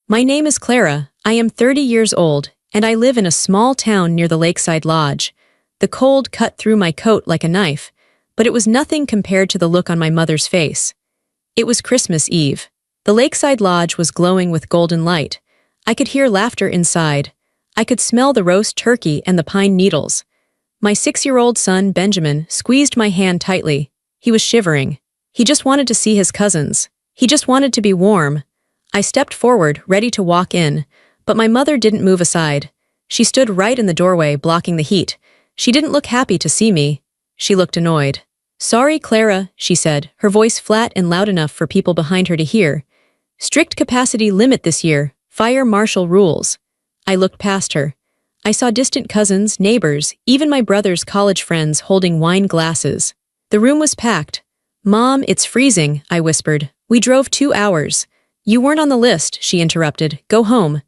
My name is Clara, I am 30 years old, and I live in a small town near the lakeside lodge. The cold cut through my coat like a knife, but it was nothing compared to the look on my mother's face. It was Christmas Eve. The lakeside lodge was glowing with golden light. I could hear laughter inside. I could smell the roast turkey and the pine needles. My 6-year-old son, Benjamin, squeezed my hand tightly. He was shivering. He just wanted to see his cousins. He just wanted to be warm. I stepped forward, ready to walk in, but my mother didn't move aside. She stood right in the doorway, blocking the heat. She didn't look happy to see me. She looked annoyed. "Sorry, Clara," she said, her voice flat and loud enough for people behind her to hear. "Strict capacity limit this year. Fire marshal rules." I looked past her. I saw distant cousins, neighbors, even my brother's college friends holding wine glasses. The room was packed. "Mom, it's freezing," I whispered. "We drove 2 hours." "You weren't on the list," she interrupted. "Go home."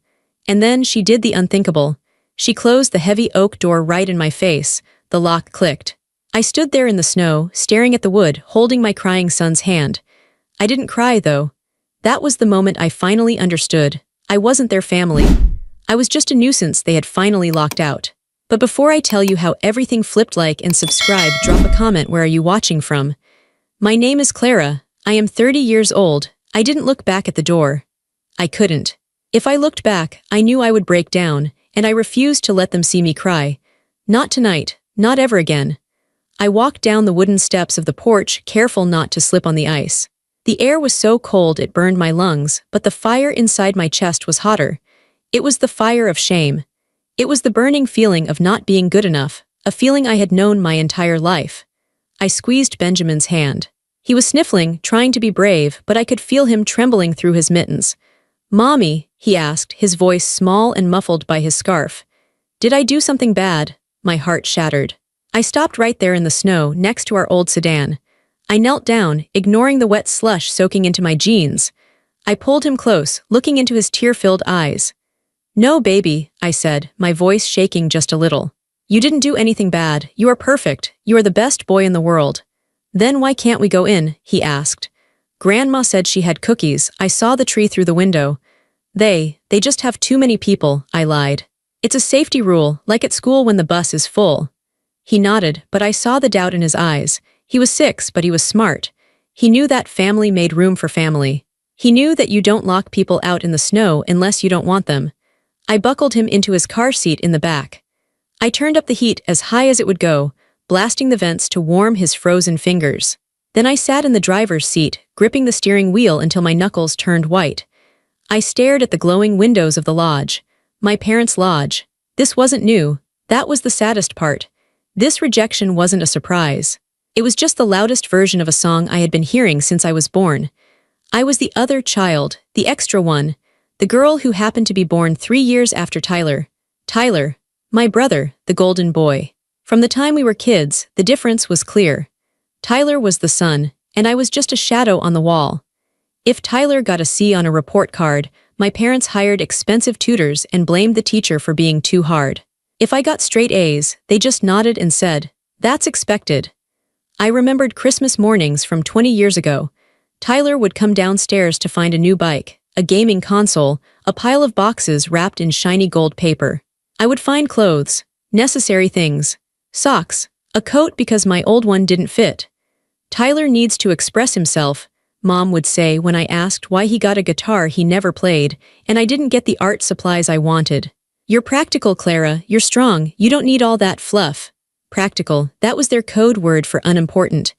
And then she did the unthinkable. She closed the heavy oak door right in my face. The lock clicked. I stood there in the snow, staring at the wood, holding my crying son's hand. I didn't cry, though. That was the moment I finally understood. I wasn't their family. I was just a nuisance they had finally locked out. But before I tell you how everything flipped, like and subscribe, drop a comment. Where are you watching from? My name is Clara. I am 30 years old. I didn't look back at the door. I couldn't. If I looked back, I knew I would break down, and I refused to let them see me cry. Not tonight, not ever again. I walked down the wooden steps of the porch, careful not to slip on the ice. The air was so cold it burned my lungs, but the fire inside my chest was hotter. It was the fire of shame. It was the burning feeling of not being good enough, a feeling I had known my entire life. I squeezed Benjamin's hand. He was sniffling, trying to be brave, but I could feel him trembling through his mittens. "Mommy," he asked, his voice small and muffled by his scarf. "Did I do something bad?" My heart shattered. I stopped right there in the snow, next to our old sedan. I knelt down, ignoring the wet slush soaking into my jeans. I pulled him close, looking into his tear-filled eyes. "No, baby," I said, my voice shaking just a little. "You didn't do anything bad. You are perfect. You are the best boy in the world." "Then why can't we go in?" he asked. "Grandma said she had cookies. I saw the tree through the window." They just have too many people," I lied. "It's a safety rule, like at school when the bus is full." He nodded, but I saw the doubt in his eyes. He was 6, but he was smart. He knew that family made room for family. He knew that you don't lock people out in the snow unless you don't want them. I buckled him into his car seat in the back. I turned up the heat as high as it would go, blasting the vents to warm his frozen fingers. Then I sat in the driver's seat, gripping the steering wheel until my knuckles turned white. I stared at the glowing windows of the lodge. My parents' lodge. This wasn't new. That was the saddest part. This rejection wasn't a surprise. It was just the loudest version of a song I had been hearing since I was born. I was the other child, the extra one, the girl who happened to be born 3 years after Tyler. Tyler, my brother, the golden boy. From the time we were kids, the difference was clear. Tyler was the sun, and I was just a shadow on the wall. If Tyler got a C on a report card, my parents hired expensive tutors and blamed the teacher for being too hard. If I got straight A's, they just nodded and said, "That's expected." I remembered Christmas mornings from 20 years ago. Tyler would come downstairs to find a new bike, a gaming console, a pile of boxes wrapped in shiny gold paper. I would find clothes, necessary things, socks, a coat because my old one didn't fit. "Tyler needs to express himself," Mom would say when I asked why he got a guitar he never played, and I didn't get the art supplies I wanted. "You're practical, Clara. You're strong. You don't need all that fluff." Practical, that was their code word for unimportant.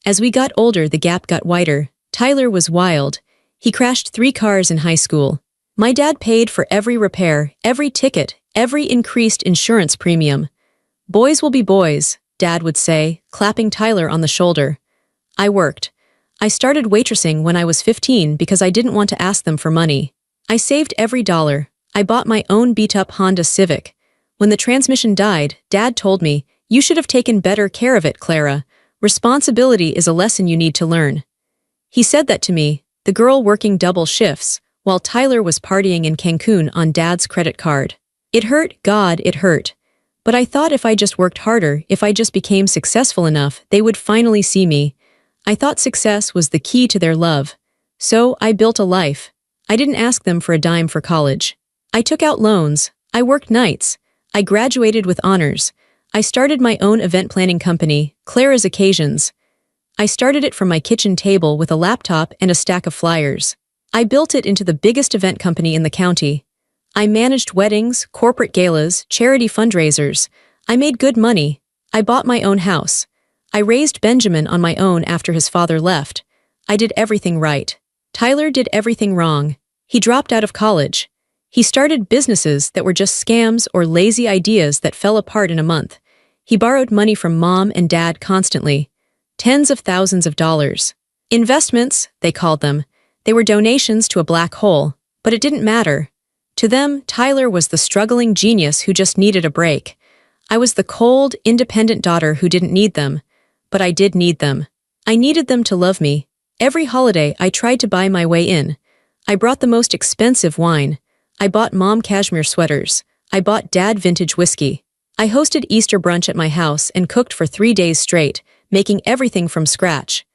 As we got older, the gap got wider. Tyler was wild. He crashed 3 cars in high school. My dad paid for every repair, every ticket, every increased insurance premium. "Boys will be boys," Dad would say, clapping Tyler on the shoulder. I worked. I started waitressing when I was 15 because I didn't want to ask them for money. I saved every dollar. I bought my own beat-up Honda Civic. When the transmission died, Dad told me, "You should have taken better care of it, Clara. Responsibility is a lesson you need to learn." He said that to me, the girl working double shifts, while Tyler was partying in Cancun on Dad's credit card. It hurt, God, it hurt. But I thought if I just worked harder, if I just became successful enough, they would finally see me. I thought success was the key to their love. So I built a life. I didn't ask them for a dime for college. I took out loans. I worked nights. I graduated with honors. I started my own event planning company, Clara's Occasions. I started it from my kitchen table with a laptop and a stack of flyers. I built it into the biggest event company in the county. I managed weddings, corporate galas, charity fundraisers. I made good money. I bought my own house. I raised Benjamin on my own after his father left. I did everything right. Tyler did everything wrong. He dropped out of college. He started businesses that were just scams or lazy ideas that fell apart in a month. He borrowed money from mom and dad constantly. Tens of thousands of dollars. Investments, they called them. They were donations to a black hole, but it didn't matter. To them, Tyler was the struggling genius who just needed a break. I was the cold, independent daughter who didn't need them. But I did need them. I needed them to love me. Every holiday, I tried to buy my way in. I brought the most expensive wine. I bought mom cashmere sweaters. I bought dad vintage whiskey. I hosted Easter brunch at my house and cooked for 3 days straight, making everything from scratch.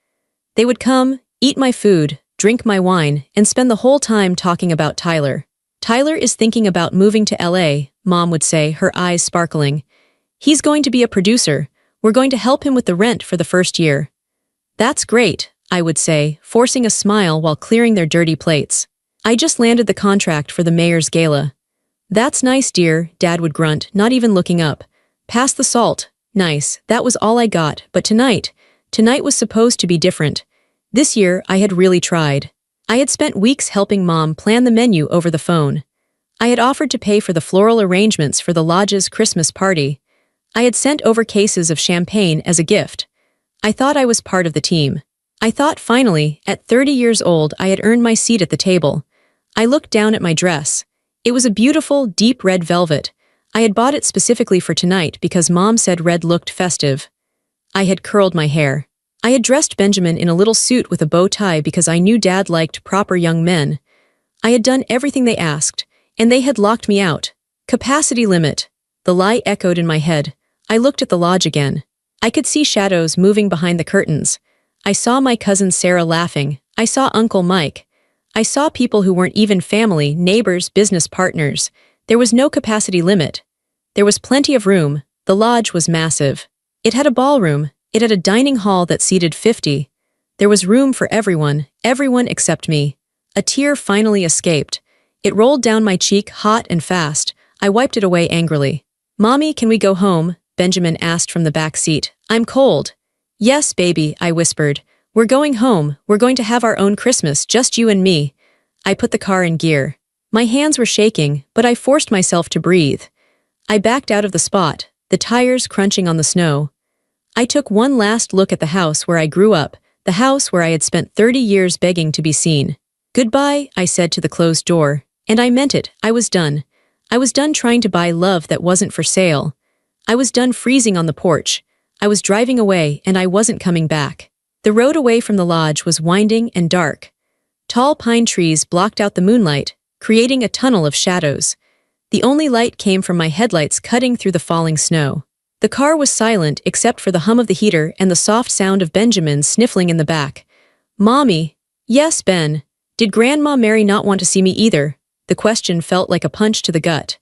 They would come, eat my food, drink my wine, and spend the whole time talking about Tyler. Tyler is thinking about moving to LA, Mom would say, her eyes sparkling. He's going to be a producer. We're going to help him with the rent for the first year. That's great, I would say, forcing a smile while clearing their dirty plates. I just landed the contract for the mayor's gala. That's nice, dear, Dad would grunt, not even looking up. Pass the salt. Nice, that was all I got, but tonight was supposed to be different. This year, I had really tried. I had spent weeks helping Mom plan the menu over the phone. I had offered to pay for the floral arrangements for the lodge's Christmas party. I had sent over cases of champagne as a gift. I thought I was part of the team. I thought finally, at 30 years old, I had earned my seat at the table. I looked down at my dress. It was a beautiful, deep red velvet. I had bought it specifically for tonight because Mom said red looked festive. I had curled my hair. I had dressed Benjamin in a little suit with a bow tie because I knew Dad liked proper young men. I had done everything they asked, and they had locked me out. Capacity limit. The lie echoed in my head. I looked at the lodge again. I could see shadows moving behind the curtains. I saw my cousin Sarah laughing. I saw Uncle Mike. I saw people who weren't even family, neighbors, business partners. There was no capacity limit. There was plenty of room. The lodge was massive. It had a ballroom. It had a dining hall that seated 50. There was room for everyone except me. A tear finally escaped. It rolled down my cheek hot and fast. I wiped it away angrily. Mommy, can we go home? Benjamin asked from the back seat. I'm cold. Yes, baby, I whispered. We're going home. We're going to have our own Christmas, just you and me. I put the car in gear. My hands were shaking, but I forced myself to breathe. I backed out of the spot, the tires crunching on the snow. I took one last look at the house where I grew up, the house where I had spent 30 years begging to be seen. Goodbye, I said to the closed door, and I meant it. I was done. I was done trying to buy love that wasn't for sale. I was done freezing on the porch. I was driving away, and I wasn't coming back. The road away from the lodge was winding and dark. Tall pine trees blocked out the moonlight, creating a tunnel of shadows. The only light came from my headlights cutting through the falling snow. The car was silent except for the hum of the heater and the soft sound of Benjamin sniffling in the back. Mommy. Yes, Ben. Did Grandma Mary not want to see me either? The question felt like a punch to the gut.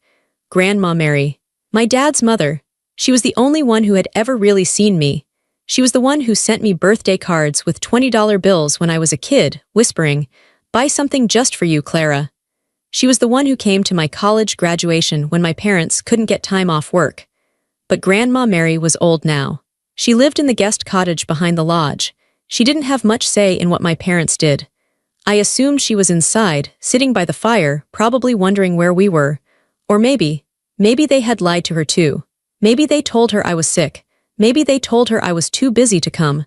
Grandma Mary. My dad's mother. She was the only one who had ever really seen me. She was the one who sent me birthday cards with $20 bills when I was a kid, whispering, "Buy something just for you, Clara." She was the one who came to my college graduation when my parents couldn't get time off work. But Grandma Mary was old now. She lived in the guest cottage behind the lodge. She didn't have much say in what my parents did. I assumed she was inside, sitting by the fire, probably wondering where we were. Or maybe they had lied to her too. Maybe they told her I was sick. Maybe they told her I was too busy to come.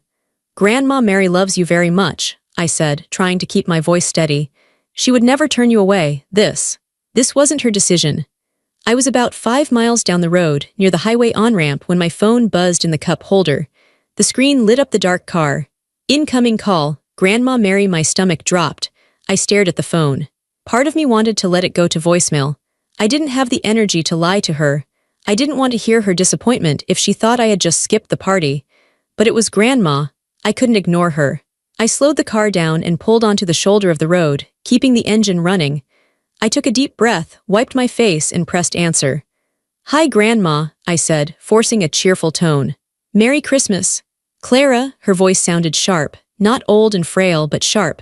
Grandma Mary loves you very much, I said, trying to keep my voice steady. She would never turn you away. This wasn't her decision. I was about 5 miles down the road, near the highway on-ramp, when my phone buzzed in the cup holder. The screen lit up the dark car. Incoming call. Grandma Mary. My stomach dropped. I stared at the phone. Part of me wanted to let it go to voicemail. I didn't have the energy to lie to her. I didn't want to hear her disappointment if she thought I had just skipped the party. But it was Grandma. I couldn't ignore her. I slowed the car down and pulled onto the shoulder of the road, keeping the engine running. I took a deep breath, wiped my face, and pressed answer. "Hi, Grandma," I said, forcing a cheerful tone. "Merry Christmas." "Clara," her voice sounded sharp, not old and frail, but sharp.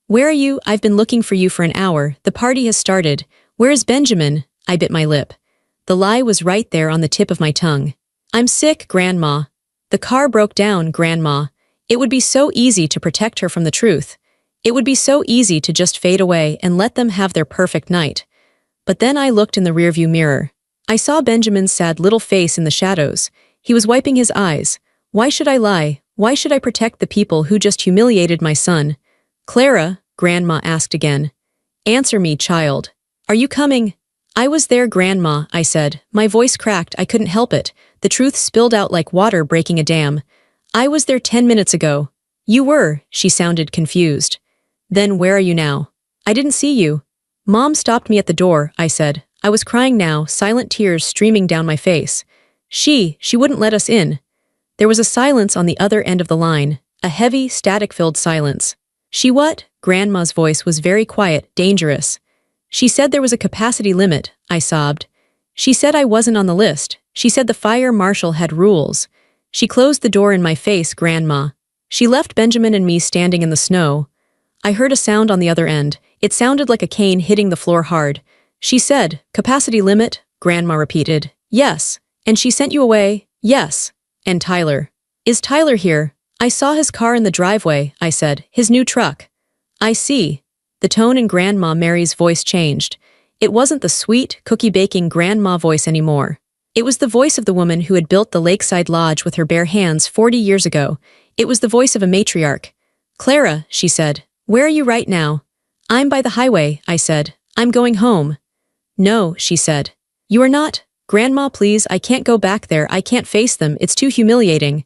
"Where are you? I've been looking for you for an hour. The party has started. Where is Benjamin?" I bit my lip. The lie was right there on the tip of my tongue. "I'm sick, Grandma." The car broke down, Grandma. It would be so easy to protect her from the truth. It would be so easy to just fade away and let them have their perfect night. But then I looked in the rearview mirror. I saw Benjamin's sad little face in the shadows. He was wiping his eyes. Why should I lie? Why should I protect the people who just humiliated my son? "Clara," Grandma asked again. "Answer me, child. Are you coming?" "I was there, Grandma," I said. My voice cracked. I couldn't help it. The truth spilled out like water breaking a dam. "I was there 10 minutes ago." "You were," she sounded confused. "Then where are you now?" "I didn't see you." "Mom stopped me at the door," I said. I was crying now, silent tears streaming down my face. She wouldn't let us in." There was a silence on the other end of the line, a heavy, static-filled silence. "She what?" Grandma's voice was very quiet, dangerous. "She said there was a capacity limit," I sobbed. "She said I wasn't on the list. She said the fire marshal had rules. She closed the door in my face, Grandma. She left Benjamin and me standing in the snow." I heard a sound on the other end. It sounded like a cane hitting the floor hard. "She said, capacity limit," Grandma repeated. "Yes. And she sent you away?" "Yes." "And Tyler?" "Is Tyler here?" "I saw his car in the driveway," I said. "His new truck." "I see." The tone in Grandma Mary's voice changed. It wasn't the sweet, cookie-baking grandma voice anymore. It was the voice of the woman who had built the lakeside lodge with her bare hands 40 years ago. It was the voice of a matriarch. "Clara," she said, "where are you right now?" "I'm by the highway," I said. "I'm going home." "No," she said. "You are not? Grandma, please, I can't go back there. I can't face them. It's too humiliating."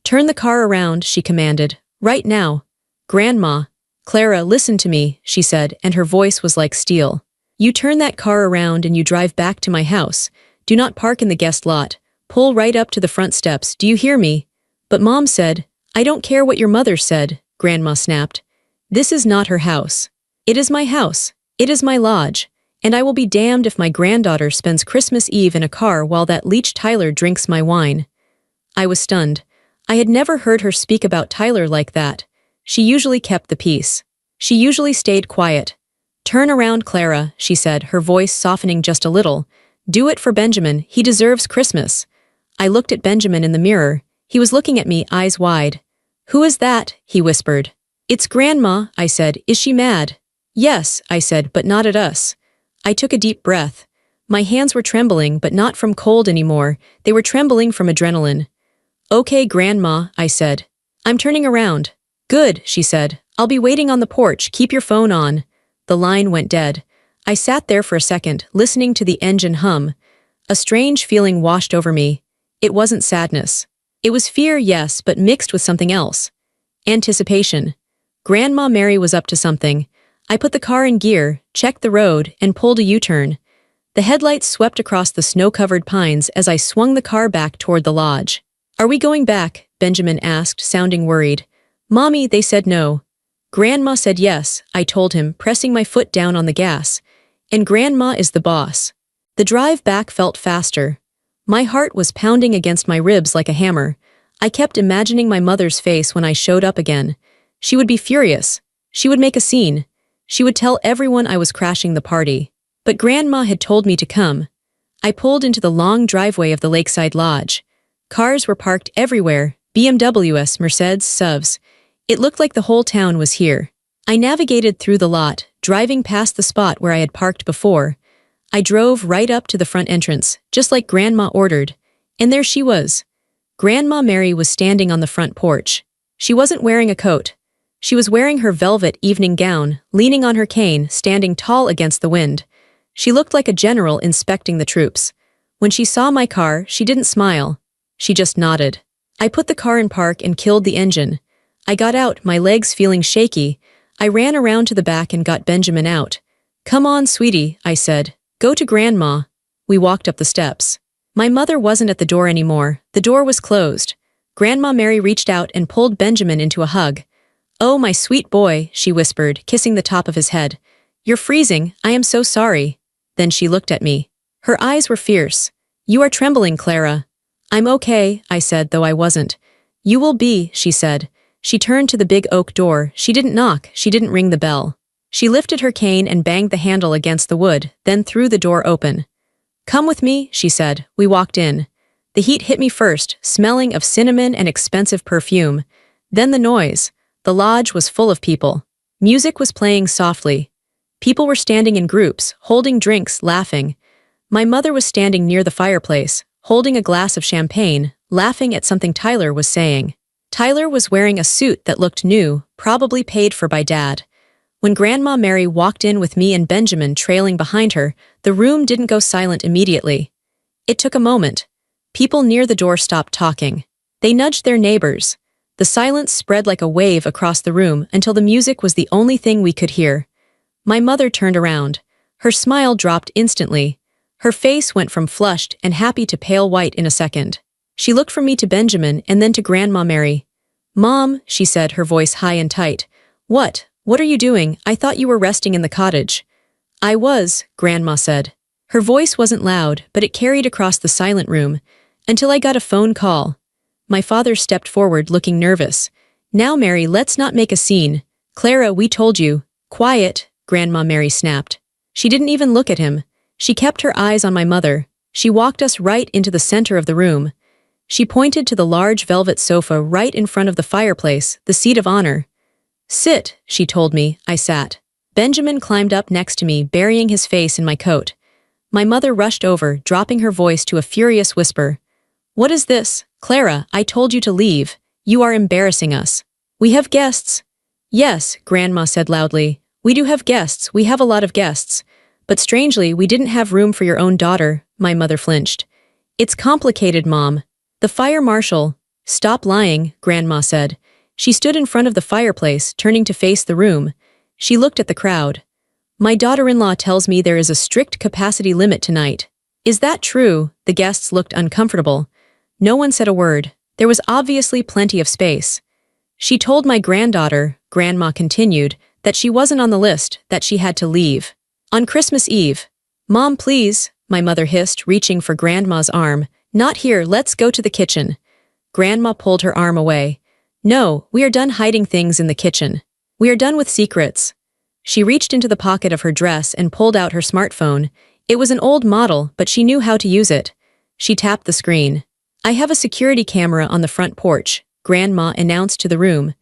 "Turn the car around," she commanded. "Right now." "Grandma." "Clara, listen to me," she said, and her voice was like steel. "You turn that car around and you drive back to my house. Do not park in the guest lot. Pull right up to the front steps. Do you hear me?" "But Mom said—" "I don't care what your mother said," Grandma snapped. "This is not her house. It is my house. It is my lodge. And I will be damned if my granddaughter spends Christmas Eve in a car while that leech Tyler drinks my wine." I was stunned. I had never heard her speak about Tyler like that. She usually kept the peace. She usually stayed quiet. "Turn around, Clara," she said, her voice softening just a little. "Do it for Benjamin. He deserves Christmas." I looked at Benjamin in the mirror. He was looking at me, eyes wide. "Who is that?" he whispered. "It's Grandma," I said. "Is she mad?" "Yes," I said, "but not at us." I took a deep breath. My hands were trembling, but not from cold anymore. They were trembling from adrenaline. "Okay, Grandma," I said. "I'm turning around." "Good," she said. "I'll be waiting on the porch. Keep your phone on." The line went dead. I sat there for a second, listening to the engine hum. A strange feeling washed over me. It wasn't sadness. It was fear, yes, but mixed with something else. Anticipation. Grandma Mary was up to something. I put the car in gear, checked the road, and pulled a U-turn. The headlights swept across the snow-covered pines as I swung the car back toward the lodge. "Are we going back?" Benjamin asked, sounding worried. "Mommy, they said no." "Grandma said yes," I told him, pressing my foot down on the gas. "And Grandma is the boss." The drive back felt faster. My heart was pounding against my ribs like a hammer. I kept imagining my mother's face when I showed up again. She would be furious. She would make a scene. She would tell everyone I was crashing the party. But Grandma had told me to come. I pulled into the long driveway of the lakeside lodge. Cars were parked everywhere, BMWs, Mercedes, SUVs. It looked like the whole town was here. I navigated through the lot, driving past the spot where I had parked before. I drove right up to the front entrance, just like Grandma ordered. And there she was. Grandma Mary was standing on the front porch. She wasn't wearing a coat. She was wearing her velvet evening gown, leaning on her cane, standing tall against the wind. She looked like a general inspecting the troops. When she saw my car, she didn't smile. She just nodded. I put the car in park and killed the engine. I got out, my legs feeling shaky. I ran around to the back and got Benjamin out. "Come on, sweetie," I said. "Go to Grandma." We walked up the steps. My mother wasn't at the door anymore. The door was closed. Grandma Mary reached out and pulled Benjamin into a hug. "Oh, my sweet boy," she whispered, kissing the top of his head. "You're freezing, I am so sorry." Then she looked at me. Her eyes were fierce. "You are trembling, Clara." "I'm okay," I said, though I wasn't. "You will be," she said. She turned to the big oak door. She didn't knock, she didn't ring the bell. She lifted her cane and banged the handle against the wood, then threw the door open. "Come with me," she said. We walked in. The heat hit me first, smelling of cinnamon and expensive perfume. Then the noise. The lodge was full of people. Music was playing softly. People were standing in groups, holding drinks, laughing. My mother was standing near the fireplace, holding a glass of champagne, laughing at something Tyler was saying. Tyler was wearing a suit that looked new, probably paid for by Dad. When Grandma Mary walked in with me and Benjamin trailing behind her, the room didn't go silent immediately. It took a moment. People near the door stopped talking. They nudged their neighbors. The silence spread like a wave across the room until the music was the only thing we could hear. My mother turned around. Her smile dropped instantly. Her face went from flushed and happy to pale white in a second. She looked from me to Benjamin and then to Grandma Mary. "Mom," she said, her voice high and tight. "What? What are you doing? I thought you were resting in the cottage." "I was," Grandma said. Her voice wasn't loud, but it carried across the silent room. "Until I got a phone call." My father stepped forward, looking nervous. "Now, Mary, let's not make a scene. Clara, we told you." "Quiet," Grandma Mary snapped. She didn't even look at him. She kept her eyes on my mother. She walked us right into the center of the room. She pointed to the large velvet sofa right in front of the fireplace, the seat of honor. "Sit," she told me. I sat. Benjamin climbed up next to me, burying his face in my coat. My mother rushed over, dropping her voice to a furious whisper. "What is this? Clara, I told you to leave. You are embarrassing us. We have guests." "Yes," Grandma said loudly. "We do have guests. We have a lot of guests. But strangely, we didn't have room for your own daughter," my mother flinched. "It's complicated, Mom. The fire marshal." "Stop lying," Grandma said. She stood in front of the fireplace, turning to face the room. She looked at the crowd. "My daughter-in-law tells me there is a strict capacity limit tonight." "Is that true?" The guests looked uncomfortable. No one said a word. There was obviously plenty of space. "She told my granddaughter," Grandma continued, "that she wasn't on the list, that she had to leave. On Christmas Eve." "Mom, please," my mother hissed, reaching for Grandma's arm. "Not here, let's go to the kitchen." Grandma pulled her arm away. "No, we are done hiding things in the kitchen. We are done with secrets." She reached into the pocket of her dress and pulled out her smartphone. It was an old model, but she knew how to use it. She tapped the screen. "I have a security camera on the front porch," Grandma announced to the room.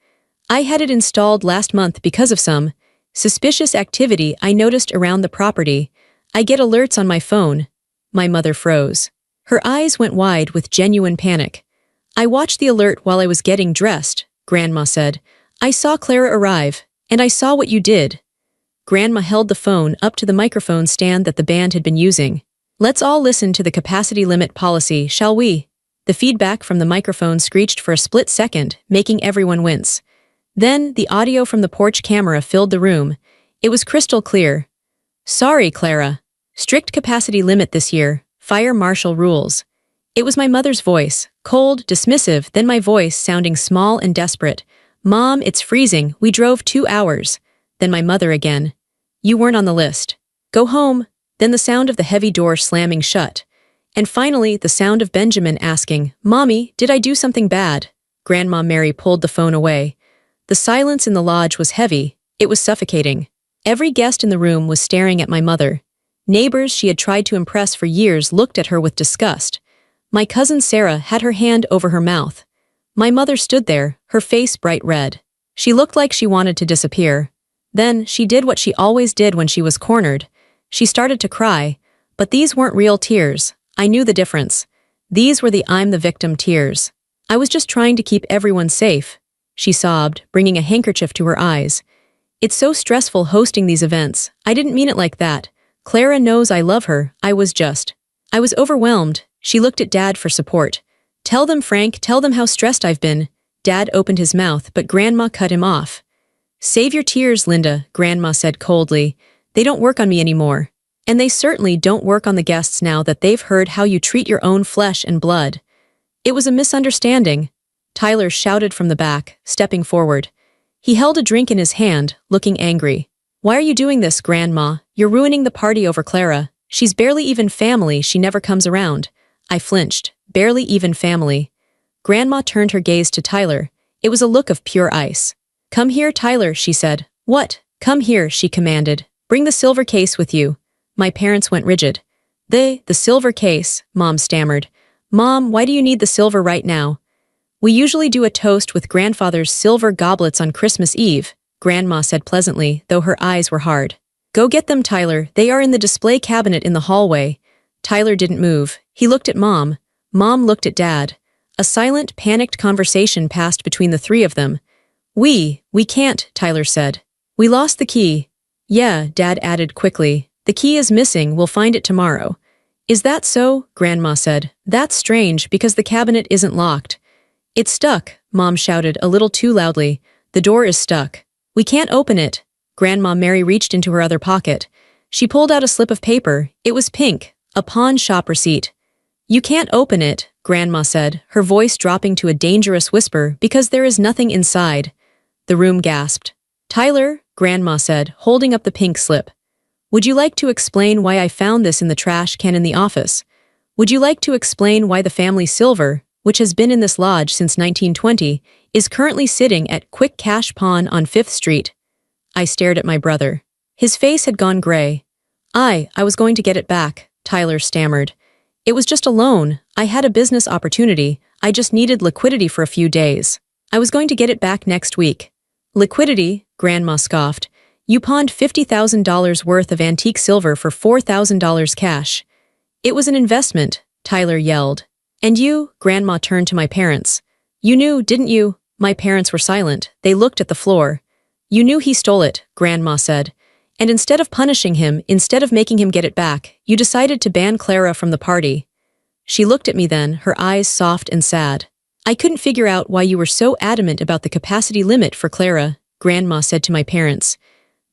"I had it installed last month because of some suspicious activity I noticed around the property. I get alerts on my phone." My mother froze. Her eyes went wide with genuine panic. "I watched the alert while I was getting dressed," Grandma said. "I saw Clara arrive, and I saw what you did." Grandma held the phone up to the microphone stand that the band had been using. "Let's all listen to the capacity limit policy, shall we?" The feedback from the microphone screeched for a split second, making everyone wince. Then, the audio from the porch camera filled the room. It was crystal clear. "Sorry, Clara. Strict capacity limit this year. Fire marshal rules." It was my mother's voice, cold, dismissive, then my voice sounding small and desperate. "Mom, it's freezing. We drove 2 hours." Then my mother again. "You weren't on the list. Go home." Then the sound of the heavy door slamming shut. And finally, the sound of Benjamin asking, "Mommy, did I do something bad?" Grandma Mary pulled the phone away. The silence in the lodge was heavy. It was suffocating. Every guest in the room was staring at my mother. Neighbors she had tried to impress for years looked at her with disgust. My cousin Sarah had her hand over her mouth. My mother stood there, her face bright red. She looked like she wanted to disappear. Then, she did what she always did when she was cornered. She started to cry, but these weren't real tears. I knew the difference. These were the "I'm the victim" tears. "I was just trying to keep everyone safe," she sobbed, bringing a handkerchief to her eyes. "It's so stressful hosting these events. I didn't mean it like that. Clara knows I love her. I was overwhelmed." She looked at Dad for support. "Tell them, Frank, tell them how stressed I've been." Dad opened his mouth, but Grandma cut him off. "Save your tears, Linda," Grandma said coldly. "They don't work on me anymore. And they certainly don't work on the guests now that they've heard how you treat your own flesh and blood." "It was a misunderstanding," Tyler shouted from the back, stepping forward. He held a drink in his hand, looking angry. Why are you doing this, Grandma? You're ruining the party over Clara. She's barely even family, she never comes around. I flinched. Barely even family. Grandma turned her gaze to Tyler. It was a look of pure ice. Come here, Tyler, she said. What? Come here, she commanded. Bring the silver case with you. My parents went rigid. The silver case, Mom stammered. Mom, why do you need the silver right now? We usually do a toast with Grandfather's silver goblets on Christmas Eve, Grandma said pleasantly, though her eyes were hard. Go get them, Tyler. They are in the display cabinet in the hallway. Tyler didn't move. He looked at Mom. Mom looked at Dad. A silent, panicked conversation passed between the three of them. We can't, Tyler said. We lost the key. Yeah, Dad added quickly. The key is missing, we'll find it tomorrow. Is that so? Grandma said. That's strange, because the cabinet isn't locked. It's stuck, Mom shouted a little too loudly. The door is stuck. We can't open it. Grandma Mary reached into her other pocket. She pulled out a slip of paper. It was pink, a pawn shop receipt. You can't open it, Grandma said, her voice dropping to a dangerous whisper, because there is nothing inside. The room gasped. Tyler, Grandma said, holding up the pink slip. Would you like to explain why I found this in the trash can in the office? Would you like to explain why the family silver, which has been in this lodge since 1920, is currently sitting at Quick Cash Pawn on 5th Street? I stared at my brother. His face had gone gray. I was going to get it back, Tyler stammered. It was just a loan. I had a business opportunity. I just needed liquidity for a few days. I was going to get it back next week. Liquidity, Grandma scoffed. You pawned $50,000 worth of antique silver for $4,000 cash. It was an investment, Tyler yelled. And you, Grandma turned to my parents. You knew, didn't you? My parents were silent. They looked at the floor. You knew he stole it, Grandma said. And instead of punishing him, instead of making him get it back, you decided to ban Clara from the party. She looked at me then, her eyes soft and sad. I couldn't figure out why you were so adamant about the capacity limit for Clara, Grandma said to my parents.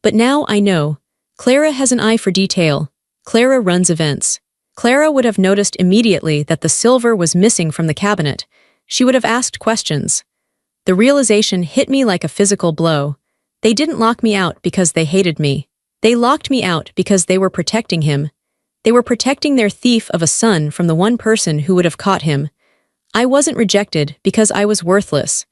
But now I know. Clara has an eye for detail. Clara runs events. Clara would have noticed immediately that the silver was missing from the cabinet. She would have asked questions. The realization hit me like a physical blow. They didn't lock me out because they hated me. They locked me out because they were protecting him. They were protecting their thief of a son from the one person who would have caught him. I wasn't rejected because I was worthless.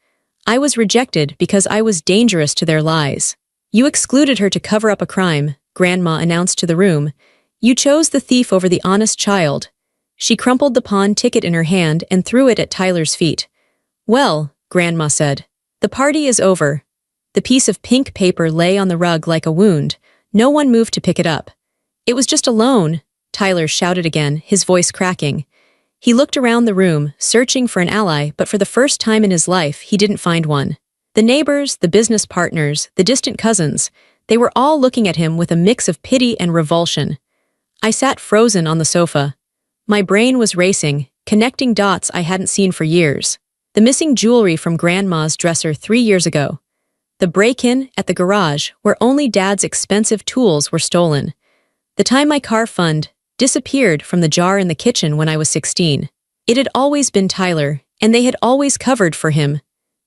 I was rejected because I was dangerous to their lies. You excluded her to cover up a crime, Grandma announced to the room. You chose the thief over the honest child. She crumpled the pawn ticket in her hand and threw it at Tyler's feet. Well, Grandma said, the party is over. The piece of pink paper lay on the rug like a wound. No one moved to pick it up. It was just a loan, Tyler shouted again, his voice cracking. He looked around the room, searching for an ally, but for the first time in his life, he didn't find one. The neighbors, the business partners, the distant cousins, they were all looking at him with a mix of pity and revulsion. I sat frozen on the sofa. My brain was racing, connecting dots I hadn't seen for years. The missing jewelry from Grandma's dresser 3 years ago. The break-in at the garage where only Dad's expensive tools were stolen. The time my car fund disappeared from the jar in the kitchen when I was 16. It had always been Tyler, and they had always covered for him.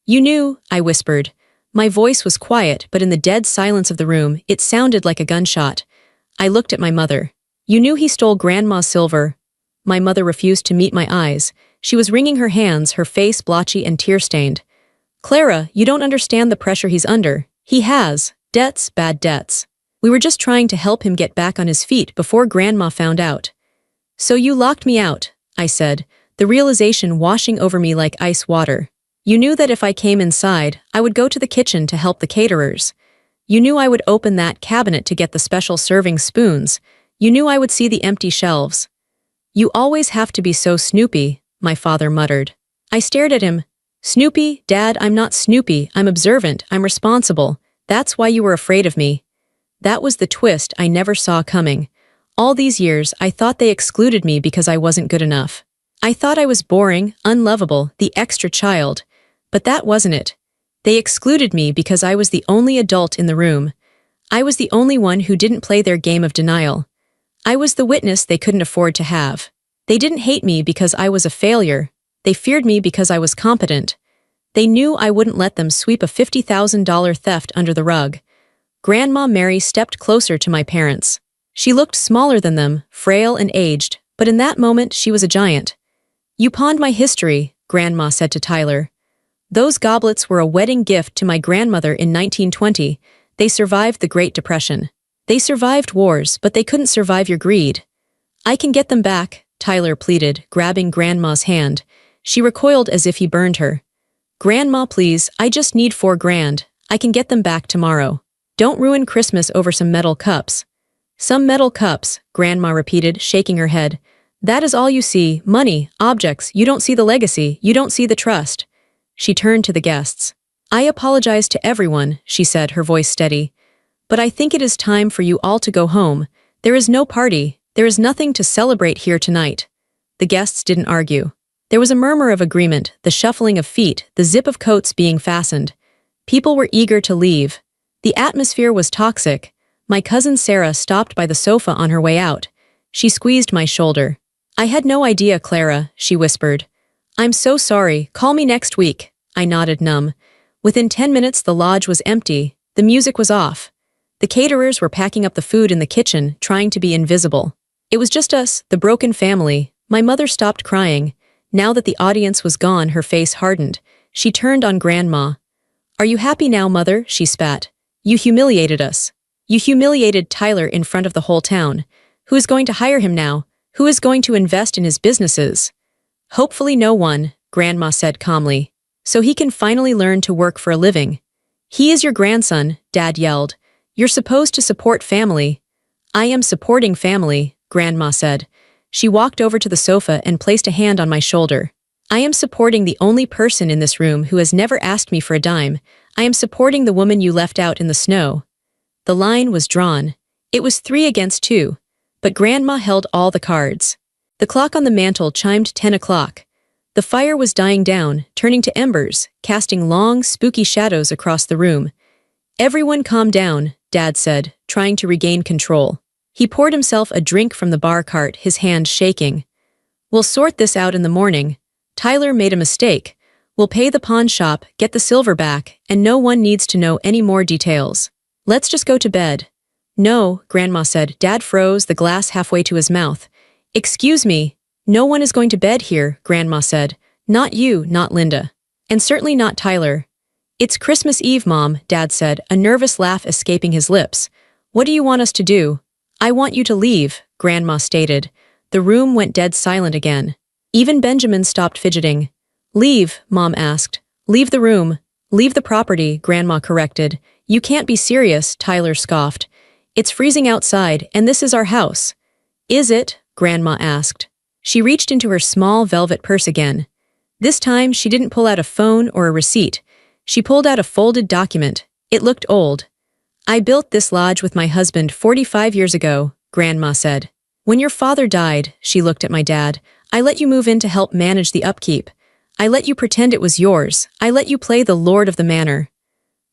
You knew, I whispered. My voice was quiet, but in the dead silence of the room, it sounded like a gunshot. I looked at my mother. You knew he stole Grandma's silver. My mother refused to meet my eyes. She was wringing her hands, her face blotchy and tear-stained. Clara, you don't understand the pressure he's under. He has debts, bad debts. We were just trying to help him get back on his feet before Grandma found out. So you locked me out, I said, the realization washing over me like ice water. You knew that if I came inside, I would go to the kitchen to help the caterers. You knew I would open that cabinet to get the special serving spoons. You knew I would see the empty shelves. You always have to be so Snoopy, my father muttered. I stared at him. Snoopy, Dad, I'm not Snoopy, I'm observant, I'm responsible. That's why you were afraid of me. That was the twist I never saw coming. All these years, I thought they excluded me because I wasn't good enough. I thought I was boring, unlovable, the extra child. But that wasn't it. They excluded me because I was the only adult in the room. I was the only one who didn't play their game of denial. I was the witness they couldn't afford to have. They didn't hate me because I was a failure. They feared me because I was competent. They knew I wouldn't let them sweep a $50,000 theft under the rug. Grandma Mary stepped closer to my parents. She looked smaller than them, frail and aged, but in that moment she was a giant. "You pawned my history," Grandma said to Tyler. "Those goblets were a wedding gift to my grandmother in 1920. They survived the Great Depression. They survived wars, but they couldn't survive your greed." "I can get them back," Tyler pleaded, grabbing Grandma's hand. She recoiled as if he burned her. "Grandma, please, I just need $4,000. I can get them back tomorrow. Don't ruin Christmas over some metal cups." "Some metal cups," Grandma repeated, shaking her head. "That is all you see, money, objects. You don't see the legacy, you don't see the trust." She turned to the guests. "I apologize to everyone," she said, her voice steady. "But I think it is time for you all to go home. There is no party, there is nothing to celebrate here tonight." The guests didn't argue. There was a murmur of agreement, the shuffling of feet, the zip of coats being fastened. People were eager to leave. The atmosphere was toxic. My cousin Sarah stopped by the sofa on her way out. She squeezed my shoulder. "I had no idea, Clara," she whispered. "I'm so sorry, call me next week." I nodded numb. Within 10 minutes the lodge was empty, the music was off. The caterers were packing up the food in the kitchen, trying to be invisible. It was just us, the broken family. My mother stopped crying. Now that the audience was gone, her face hardened. She turned on Grandma. "Are you happy now, Mother?" she spat. "You humiliated us. You humiliated Tyler in front of the whole town. Who is going to hire him now? Who is going to invest in his businesses?" "Hopefully no one," Grandma said calmly. "So he can finally learn to work for a living." "He is your grandson," Dad yelled. "You're supposed to support family." "I am supporting family," Grandma said. She walked over to the sofa and placed a hand on my shoulder. "I am supporting the only person in this room who has never asked me for a dime. I am supporting the woman you left out in the snow." The line was drawn. It was 3 against 2. But Grandma held all the cards. The clock on the mantel chimed 10 o'clock. The fire was dying down, turning to embers, casting long, spooky shadows across the room. "Everyone calm down," Dad said, trying to regain control. He poured himself a drink from the bar cart, his hand shaking. "We'll sort this out in the morning. Tyler made a mistake. We'll pay the pawn shop, get the silver back, and no one needs to know any more details. Let's just go to bed." "No," Grandma said. Dad froze, the glass halfway to his mouth. "Excuse me. No one is going to bed here," Grandma said. "Not you, not Linda. And certainly not Tyler." "It's Christmas Eve, Mom," Dad said, a nervous laugh escaping his lips. "What do you want us to do?" "I want you to leave," Grandma stated. The room went dead silent again. Even Benjamin stopped fidgeting. "Leave," Mom asked. "Leave the room. Leave the property," Grandma corrected. "You can't be serious," Tyler scoffed. "It's freezing outside, and this is our house." "Is it?" Grandma asked. She reached into her small velvet purse again. This time, she didn't pull out a phone or a receipt. She pulled out a folded document. It looked old. "I built this lodge with my husband 45 years ago," Grandma said. "When your father died," she looked at my dad, "I let you move in to help manage the upkeep. I let you pretend it was yours. I let you play the lord of the manor.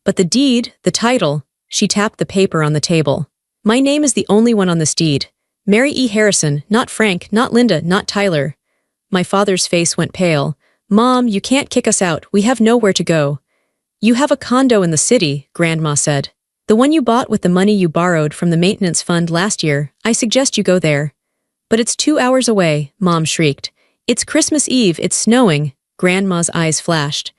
But the deed, the title," she tapped the paper on the table. "My name is the only one on this deed. Mary E. Harrison, not Frank, not Linda, not Tyler." My father's face went pale. "Mom, you can't kick us out. We have nowhere to go." "You have a condo in the city," Grandma said. "The one you bought with the money you borrowed from the maintenance fund last year. I suggest you go there." "But it's 2 hours away," Mom shrieked. "It's Christmas Eve, it's snowing." Grandma's eyes flashed.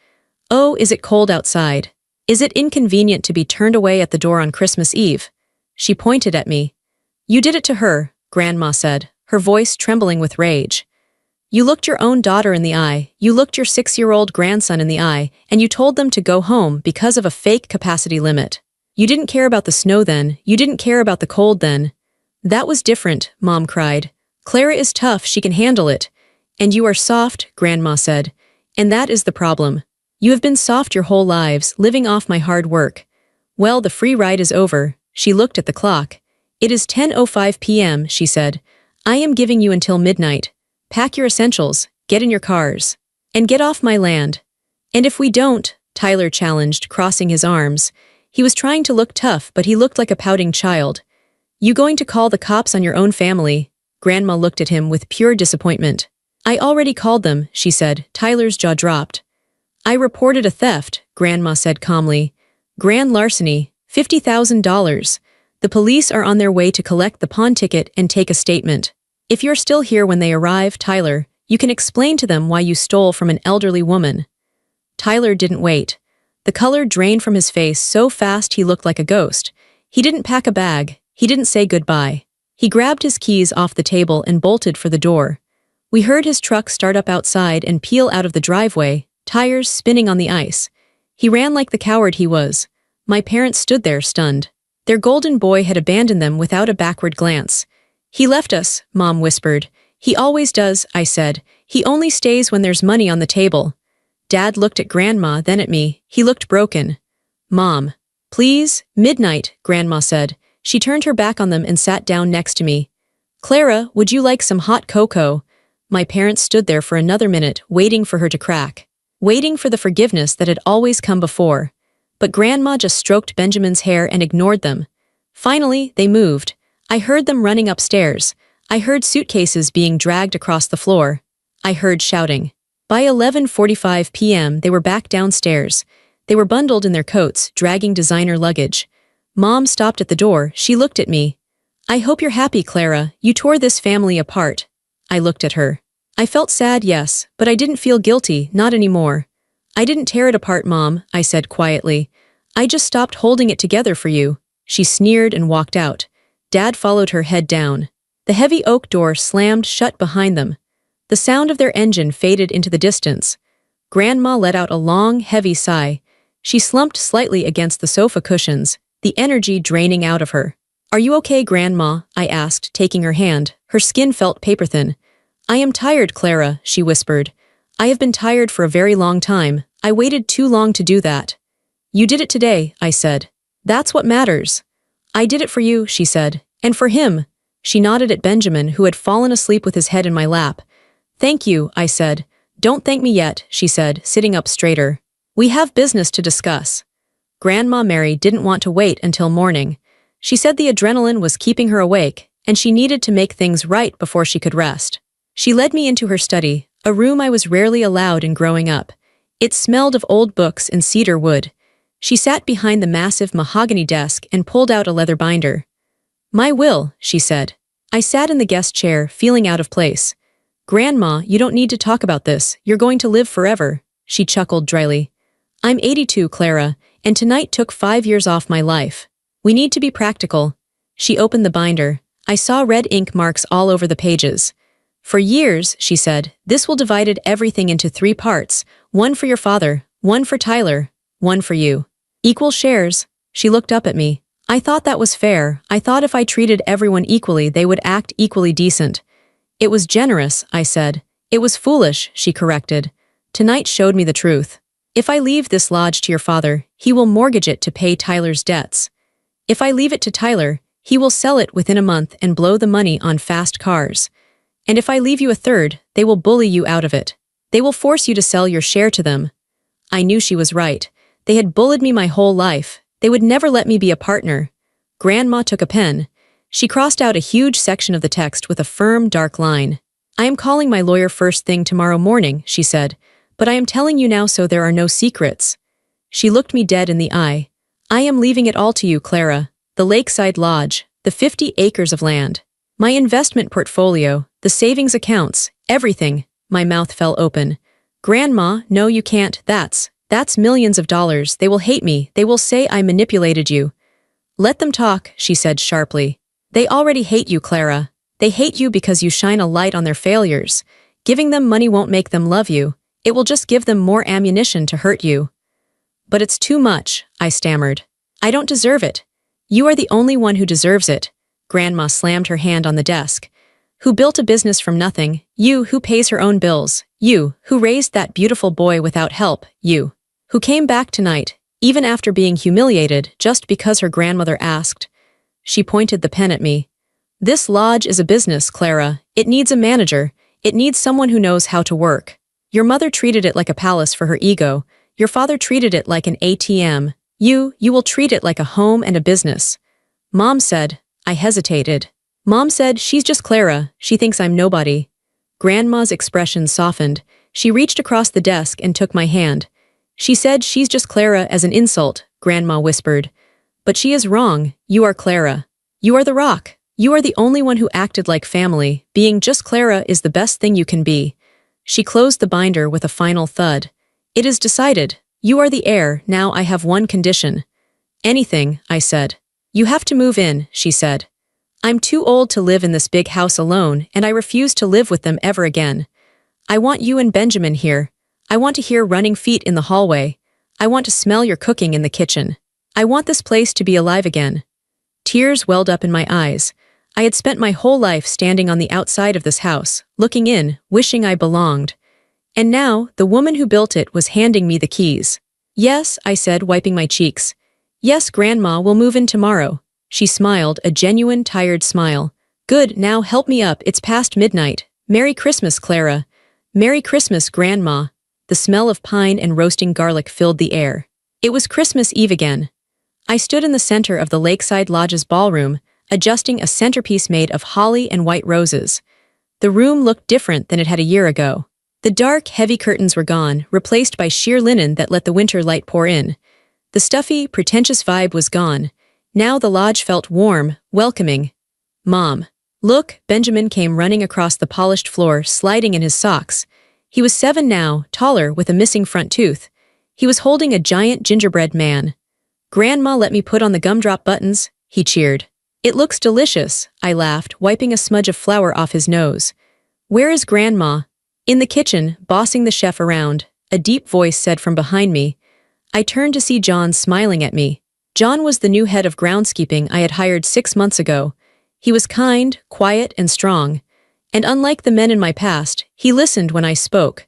"Oh, is it cold outside? Is it inconvenient to be turned away at the door on Christmas Eve?" She pointed at me. "You did it to her," Grandma said, her voice trembling with rage. "You looked your own daughter in the eye, you looked your 6-year-old grandson in the eye, and you told them to go home because of a fake capacity limit. You didn't care about the snow then, you didn't care about the cold then." "That was different," Mom cried. "Clara is tough, she can handle it." "And you are soft," Grandma said. "And that is the problem. You have been soft your whole lives, living off my hard work." "Well, the free ride is over." She looked at the clock. "It is 10:05 p.m., she said. "I am giving you until midnight. Pack your essentials, get in your cars, and get off my land." "And if we don't?" Tyler challenged, crossing his arms. He was trying to look tough, but he looked like a pouting child. "You going to call the cops on your own family?" Grandma looked at him with pure disappointment. "I already called them," she said. Tyler's jaw dropped. I reported a theft, Grandma said calmly. Grand larceny, $50,000. The police are on their way to collect the pawn ticket and take a statement. If you're still here when they arrive, Tyler, you can explain to them why you stole from an elderly woman. Tyler didn't wait. The color drained from his face so fast he looked like a ghost. He didn't pack a bag. He didn't say goodbye. He grabbed his keys off the table and bolted for the door. We heard his truck start up outside and peel out of the driveway, tires spinning on the ice. He ran like the coward he was. My parents stood there stunned. Their golden boy had abandoned them without a backward glance. He left us, Mom whispered. He always does, I said. He only stays when there's money on the table. Dad looked at Grandma, then at me. He looked broken. Mom. Please, midnight, Grandma said. She turned her back on them and sat down next to me. Clara, would you like some hot cocoa? My parents stood there for another minute, waiting for her to crack. Waiting for the forgiveness that had always come before. But Grandma just stroked Benjamin's hair and ignored them. Finally, they moved. I heard them running upstairs. I heard suitcases being dragged across the floor. I heard shouting. By 11:45 p.m., they were back downstairs. They were bundled in their coats, dragging designer luggage. Mom stopped at the door. She looked at me. I hope you're happy, Clara. You tore this family apart. I looked at her. I felt sad, yes, but I didn't feel guilty, not anymore. I didn't tear it apart, Mom, I said quietly. I just stopped holding it together for you. She sneered and walked out. Dad followed her, head down. The heavy oak door slammed shut behind them. The sound of their engine faded into the distance. Grandma let out a long, heavy sigh. She slumped slightly against the sofa cushions, the energy draining out of her. Are you okay, Grandma? I asked, taking her hand. Her skin felt paper-thin. I am tired, Clara, she whispered. I have been tired for a very long time. I waited too long to do that. You did it today, I said. That's what matters. I did it for you, she said. And for him. She nodded at Benjamin, who had fallen asleep with his head in my lap. Thank you, I said. Don't thank me yet, she said, sitting up straighter. We have business to discuss. Grandma Mary didn't want to wait until morning. She said the adrenaline was keeping her awake, and she needed to make things right before she could rest. She led me into her study, a room I was rarely allowed in growing up. It smelled of old books and cedar wood. She sat behind the massive mahogany desk and pulled out a leather binder. My will, she said. I sat in the guest chair, feeling out of place. Grandma, you don't need to talk about this. You're going to live forever. She chuckled dryly. I'm 82, Clara, and tonight took 5 years off my life. We need to be practical. She opened the binder. I saw red ink marks all over the pages. For years, she said, this will divided everything into 3 parts, one for your father, one for Tyler, one for you. Equal shares. She looked up at me. I thought that was fair. I thought if I treated everyone equally, they would act equally decent. It was generous, I said. It was foolish, she corrected. Tonight showed me the truth. If I leave this lodge to your father, he will mortgage it to pay Tyler's debts. If I leave it to Tyler, he will sell it within a month and blow the money on fast cars. And if I leave you a third, they will bully you out of it. They will force you to sell your share to them. I knew she was right. They had bullied me my whole life. They would never let me be a partner. Grandma took a pen. She crossed out a huge section of the text with a firm, dark line. I am calling my lawyer first thing tomorrow morning, she said, but I am telling you now so there are no secrets. She looked me dead in the eye. I am leaving it all to you, Clara. The Lakeside Lodge, the 50 acres of land. My investment portfolio, the savings accounts, everything. My mouth fell open. Grandma, no you can't, that's millions of dollars. They will hate me. They will say I manipulated you. Let them talk, she said sharply. They already hate you, Clara. They hate you because you shine a light on their failures. Giving them money won't make them love you. It will just give them more ammunition to hurt you. But it's too much, I stammered. I don't deserve it. You are the only one who deserves it. Grandma slammed her hand on the desk. Who built a business from nothing, you who pays her own bills, you who raised that beautiful boy without help, you who came back tonight, even after being humiliated just because her grandmother asked. She pointed the pen at me. This lodge is a business, Clara. It needs a manager. It needs someone who knows how to work. Your mother treated it like a palace for her ego. Your father treated it like an ATM. You will treat it like a home and a business. Mom said. I hesitated. Mom said, she's just Clara. She thinks I'm nobody. Grandma's expression softened. She reached across the desk and took my hand. She said she's just Clara as an insult, Grandma whispered. But she is wrong, you are Clara. You are the rock. You are the only one who acted like family. Being just Clara is the best thing you can be. She closed the binder with a final thud. It is decided. You are the heir, now I have one condition. Anything, I said. You have to move in, she said. I'm too old to live in this big house alone, and I refuse to live with them ever again. I want you and Benjamin here. I want to hear running feet in the hallway. I want to smell your cooking in the kitchen. I want this place to be alive again. Tears welled up in my eyes. I had spent my whole life standing on the outside of this house, looking in, wishing I belonged. And now, the woman who built it was handing me the keys. Yes, I said, wiping my cheeks. Yes, Grandma will move in tomorrow. She smiled, a genuine, tired smile. Good, now help me up, it's past midnight. Merry Christmas, Clara. Merry Christmas, Grandma. The smell of pine and roasting garlic filled the air. It was Christmas Eve again. I stood in the center of the Lakeside Lodge's ballroom, adjusting a centerpiece made of holly and white roses. The room looked different than it had a year ago. The dark, heavy curtains were gone, replaced by sheer linen that let the winter light pour in. The stuffy, pretentious vibe was gone. Now the lodge felt warm, welcoming. Mom. Look, Benjamin came running across the polished floor, sliding in his socks. He was 7 now, taller, with a missing front tooth. He was holding a giant gingerbread man. Grandma let me put on the gumdrop buttons, he cheered. It looks delicious, I laughed, wiping a smudge of flour off his nose. Where is Grandma? In the kitchen, bossing the chef around, a deep voice said from behind me. I turned to see John smiling at me. John was the new head of groundskeeping I had hired 6 months ago. He was kind, quiet, and strong. And unlike the men in my past, he listened when I spoke.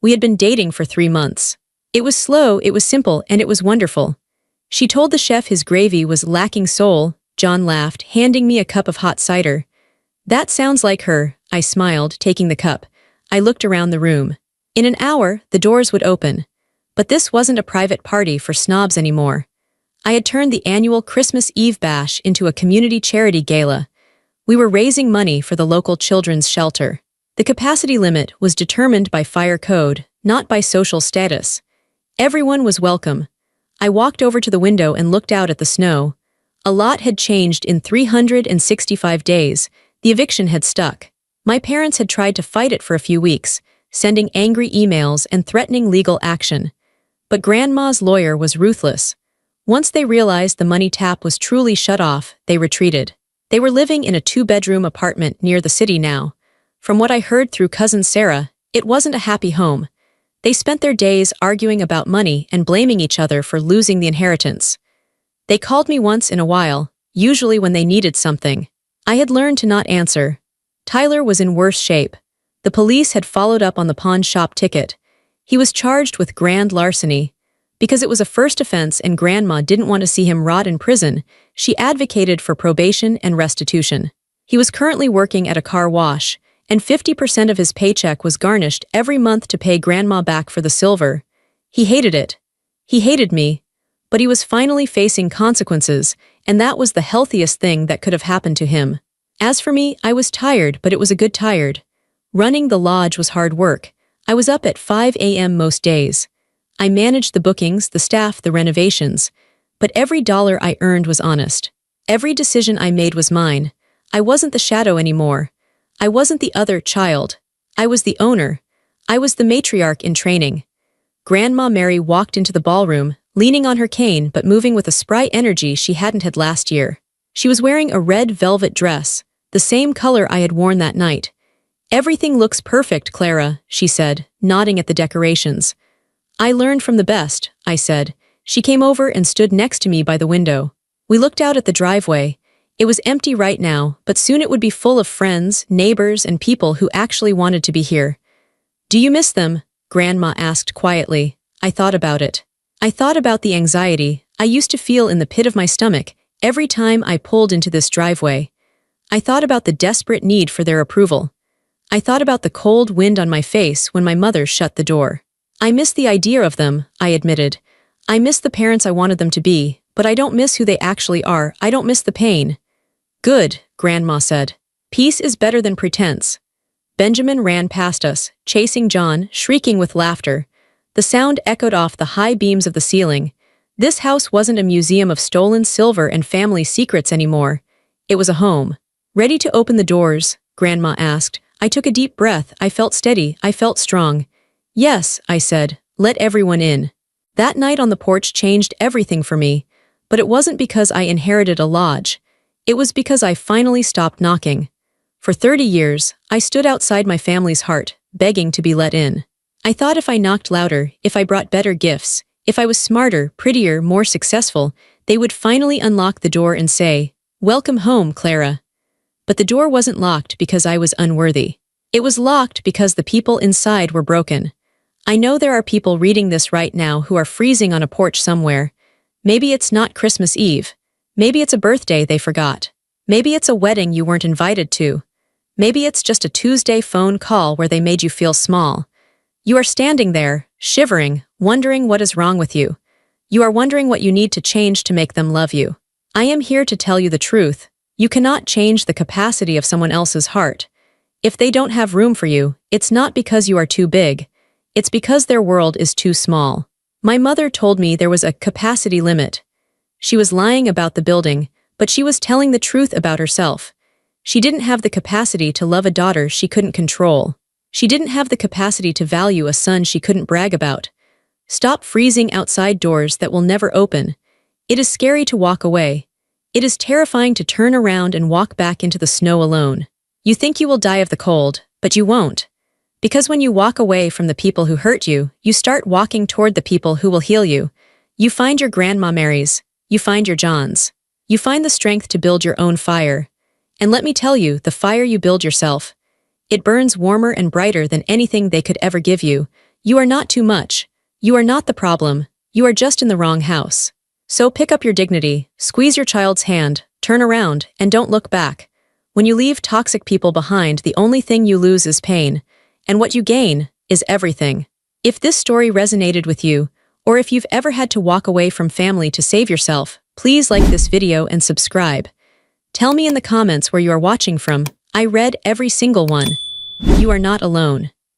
We had been dating for 3 months. It was slow, it was simple, and it was wonderful. She told the chef his gravy was lacking soul, John laughed, handing me a cup of hot cider. That sounds like her, I smiled, taking the cup. I looked around the room. In an hour, the doors would open. But this wasn't a private party for snobs anymore. I had turned the annual Christmas Eve bash into a community charity gala. We were raising money for the local children's shelter. The capacity limit was determined by fire code, not by social status. Everyone was welcome. I walked over to the window and looked out at the snow. A lot had changed in 365 days. The eviction had stuck. My parents had tried to fight it for a few weeks, sending angry emails and threatening legal action. But Grandma's lawyer was ruthless. Once they realized the money tap was truly shut off, they retreated. They were living in a 2-bedroom apartment near the city now. From what I heard through cousin Sarah, it wasn't a happy home. They spent their days arguing about money and blaming each other for losing the inheritance. They called me once in a while, usually when they needed something. I had learned to not answer. Tyler was in worse shape. The police had followed up on the pawn shop ticket. He was charged with grand larceny. Because it was a first offense and Grandma didn't want to see him rot in prison, she advocated for probation and restitution. He was currently working at a car wash, and 50% of his paycheck was garnished every month to pay Grandma back for the silver. He hated it. He hated me. But he was finally facing consequences, and that was the healthiest thing that could have happened to him. As for me, I was tired, but it was a good tired. Running the lodge was hard work. I was up at 5 a.m. most days. I managed the bookings, the staff, the renovations. But every dollar I earned was honest. Every decision I made was mine. I wasn't the shadow anymore. I wasn't the other child. I was the owner. I was the matriarch in training. Grandma Mary walked into the ballroom, leaning on her cane but moving with a spry energy she hadn't had last year. She was wearing a red velvet dress, the same color I had worn that night. Everything looks perfect, Clara, she said, nodding at the decorations. I learned from the best, I said. She came over and stood next to me by the window. We looked out at the driveway. It was empty right now, but soon it would be full of friends, neighbors, and people who actually wanted to be here. Do you miss them? Grandma asked quietly. I thought about it. I thought about the anxiety I used to feel in the pit of my stomach every time I pulled into this driveway. I thought about the desperate need for their approval. I thought about the cold wind on my face when my mother shut the door. I miss the idea of them, I admitted. I miss the parents I wanted them to be, but I don't miss who they actually are. I don't miss the pain. Good, Grandma said. Peace is better than pretense. Benjamin ran past us, chasing John, shrieking with laughter. The sound echoed off the high beams of the ceiling. This house wasn't a museum of stolen silver and family secrets anymore. It was a home. Ready to open the doors? Grandma asked. I took a deep breath. I felt steady. I felt strong. Yes, I said. Let everyone in. That night on the porch changed everything for me. But it wasn't because I inherited a lodge. It was because I finally stopped knocking. For 30 years, I stood outside my family's heart, begging to be let in. I thought if I knocked louder, if I brought better gifts, if I was smarter, prettier, more successful, they would finally unlock the door and say, "Welcome home, Clara." But the door wasn't locked because I was unworthy. It was locked because the people inside were broken. I know there are people reading this right now who are freezing on a porch somewhere. Maybe it's not Christmas Eve. Maybe it's a birthday they forgot. Maybe it's a wedding you weren't invited to. Maybe it's just a Tuesday phone call where they made you feel small. You are standing there, shivering, wondering what is wrong with you. You are wondering what you need to change to make them love you. I am here to tell you the truth. You cannot change the capacity of someone else's heart. If they don't have room for you, it's not because you are too big. It's because their world is too small. My mother told me there was a capacity limit. She was lying about the building, but she was telling the truth about herself. She didn't have the capacity to love a daughter she couldn't control. She didn't have the capacity to value a son she couldn't brag about. Stop freezing outside doors that will never open. It is scary to walk away. It is terrifying to turn around and walk back into the snow alone. You think you will die of the cold, but you won't. Because when you walk away from the people who hurt you, you start walking toward the people who will heal you. You find your Grandma Marys. You find your Johns. You find the strength to build your own fire. And let me tell you, the fire you build yourself, it burns warmer and brighter than anything they could ever give you. You are not too much. You are not the problem. You are just in the wrong house. So pick up your dignity, squeeze your child's hand, turn around, and don't look back. When you leave toxic people behind, the only thing you lose is pain. And what you gain is everything. If this story resonated with you, or if you've ever had to walk away from family to save yourself, please like this video and subscribe. Tell me in the comments where you are watching from. I read every single one. You are not alone.